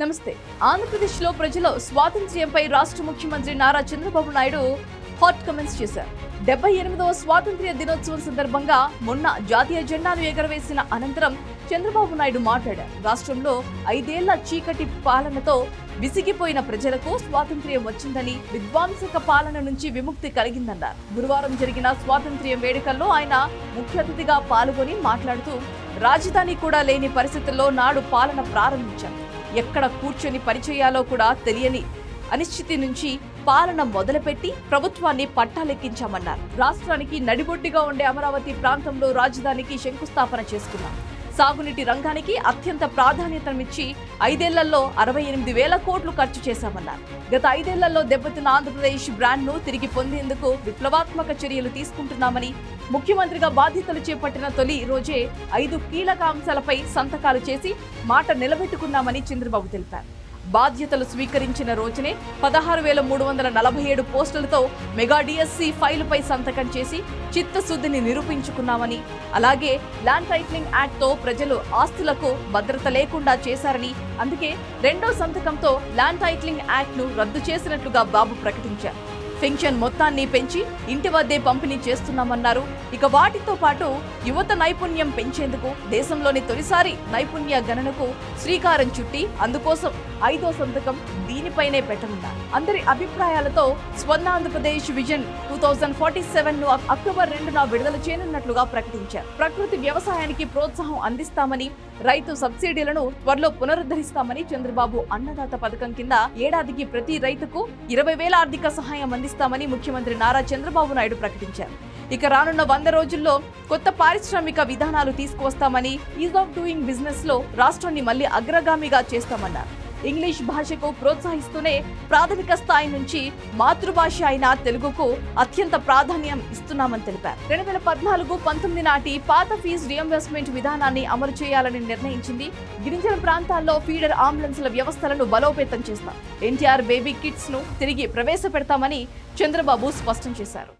నమస్తే. ఆంధ్రప్రదేశ్లో ప్రజలు స్వాతంత్ర్యంపై రాష్ట్ర ముఖ్యమంత్రి నారా చంద్రబాబు నాయుడు హాట్ కమెంట్స్ చేశారు. 78వ స్వాతంత్ర్య దినోత్సవం సందర్భంగా మొన్న జాతీయ జెండాను ఎగరవేసిన అనంతరం చంద్రబాబు నాయుడు మాట్లాడారు. రాష్ట్రంలో 5 ఏళ్ల చీకటి పాలనతో విసిగిపోయిన ప్రజలకు స్వాతంత్ర్యం వచ్చిందని, విధ్వంసక పాలన నుంచి విముక్తి కలిగిందన్నారు. గురువారం జరిగిన స్వాతంత్ర్యం వేడుకల్లో ఆయన ముఖ్య అతిథిగా పాల్గొని మాట్లాడుతూ, రాజధాని కూడా లేని పరిస్థితుల్లో నాడు పాలన ప్రారంభించారు. ఎక్కడ కూర్చొని పనిచేయాలో కూడా తెలియని అనిశ్చితి నుంచి పాలన మొదలుపెట్టి ప్రభుత్వాన్ని పట్టాలెక్కించామన్నారు. రాష్ట్రానికి నడిబొడ్డిగా ఉండే అమరావతి ప్రాంతంలో రాజధానికి శంకుస్థాపన చేసుకున్నాం. సాగునీటి రంగానికి అత్యంత ప్రాధాన్యతనిచ్చి 5 ఏళ్లలో 68,000 కోట్లు ఖర్చు చేశామన్నారు. గత 5 ఏళ్లలో దెబ్బతిన్న ఆంధ్రప్రదేశ్ బ్రాండ్ను తిరిగి పొందేందుకు విప్లవాత్మక చర్యలు తీసుకుంటున్నామని, ముఖ్యమంత్రిగా బాధ్యతలు చేపట్టిన తొలి రోజే 5 కీలక అంశాలపై సంతకాలు చేసి మాట నిలబెట్టుకున్నామని చంద్రబాబు తెలిపారు. బాధ్యతలు స్వీకరించిన రోజునే 16,347 పోస్టులతో మెగా డిఎస్సి ఫైలుపై సంతకం చేసి చిత్తశుద్ధిని నిరూపించుకున్నామని, అలాగే ల్యాండ్ టైటిలింగ్ యాక్ట్తో ప్రజలు ఆస్తులకు భద్రత లేకుండా చేశారని, అందుకే రెండో సంతకంతో ల్యాండ్ టైటిలింగ్ యాక్ట్ను రద్దు చేసినట్లుగా బాబు ప్రకటించారు. పెన్షన్ మొత్తాన్ని పెంచి ఇంటి వద్దే పంపిణీ చేస్తున్నామన్నారు. ఇక వాటితో పాటు యువత నైపుణ్యం పెంచేందుకు దేశంలోని తొలిసారి నైపుణ్య గణనకు శ్రీకారం చుట్టి అందుకోసం 5వ సంతకం దీనిపైనే పెట్టనున్నారు. అందరి అభిప్రాయాలతో స్వర్ణ ఆంధ్రప్రదేశ్ విజన్ 2047ను అక్టోబర్ 2న విడుదల చేయనున్నట్లుగా ప్రకటించారు. ప్రకృతి వ్యవసాయానికి ప్రోత్సాహం అందిస్తామని, రైతు సబ్సిడీలను త్వరలో పునరుద్ధరిస్తామని, చంద్రబాబు అన్నదాత పథకం కింద ఏడాదికి ప్రతి రైతుకు 20,000 ఆర్థిక సహాయం అందిస్తామని ముఖ్యమంత్రి నారా చంద్రబాబు నాయుడు ప్రకటించారు. ఇక రానున్న 100 రోజుల్లో కొత్త పారిశ్రామిక విధానాలు తీసుకువస్తామని, ఈజ్ ఆఫ్ డూయింగ్ బిజినెస్ లో రాష్ట్రాన్ని మళ్లీ అగ్రగామిగా చేస్తామన్నారు. ఇంగ్లీష్ భాషకు ప్రోత్సహిస్తూనే ప్రాథమిక స్థాయి నుంచి మాతృభాష అయిన తెలుగుకు అత్యంత ప్రాధాన్యం ఇస్తున్నామని తెలిపారు. 2014-19 నాటి పాత ఫీజు రియంబర్స్మెంట్ విధానాన్ని అమలు చేయాలని నిర్ణయించింది. గిరిజన ప్రాంతాల్లో ఫీడర్ అంబులెన్స్ల వ్యవస్థలను బలోపేతం చేస్తాం. ఎన్టీఆర్ బేబీ కిట్స్ ను తిరిగి ప్రవేశపెడతామని చంద్రబాబు స్పష్టం చేశారు.